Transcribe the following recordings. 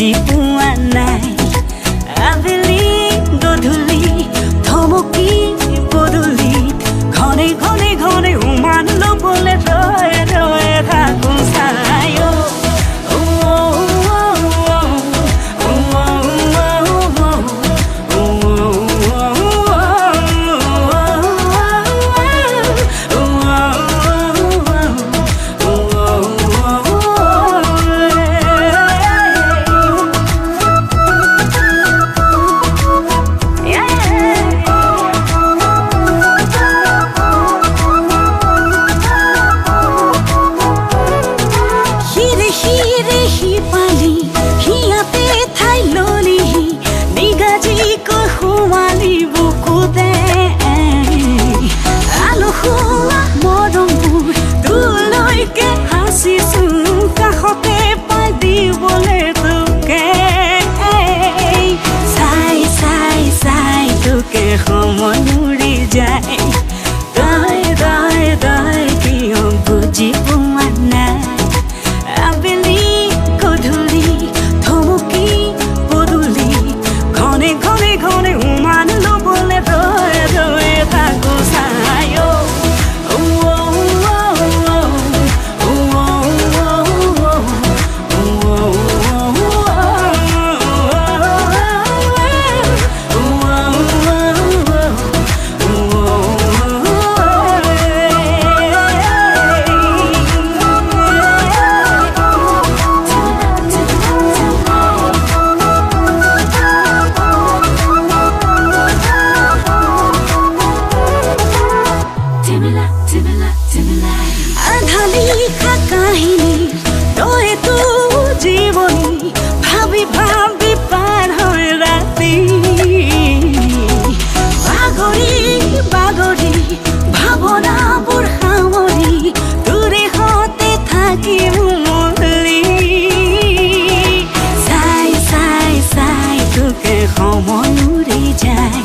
বুজি পোৱা নাই আবেলি গধূলি থমকি পদূলি ঘনে ঘনে ঘনে উমান ল'বলৈ ৰৈ ৰৈ থাকোঁ চাই সমনুৰি যায় তই তই তই কিয় বুজি পোৱা নাই আবেলি গধূলি থমকি পদূলি ঘনে ঘনে ঘনে উমান ল'বলৈ ৰৈ ৰৈ থাকোঁ চাই আধালি কাহিনী তইতো জীৱনী ভাবি ভাবি পাৰ হয় ৰাতি বাগৰি বাগৰি ভাৱনাবোৰ সামৰি তোৰে হতে থাকিম মলি চাই চাই চাই তোকে সমনুৰি যায়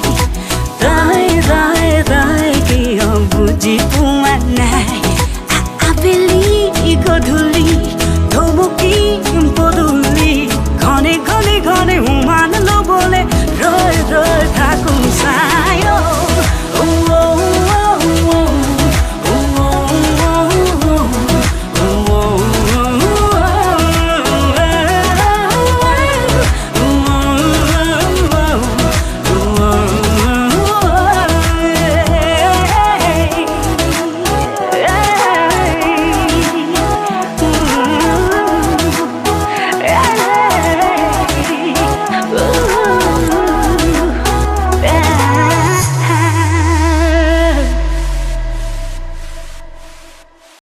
তই তই তই কিয় বুজি পোৱা নাই আবেলি গধূলি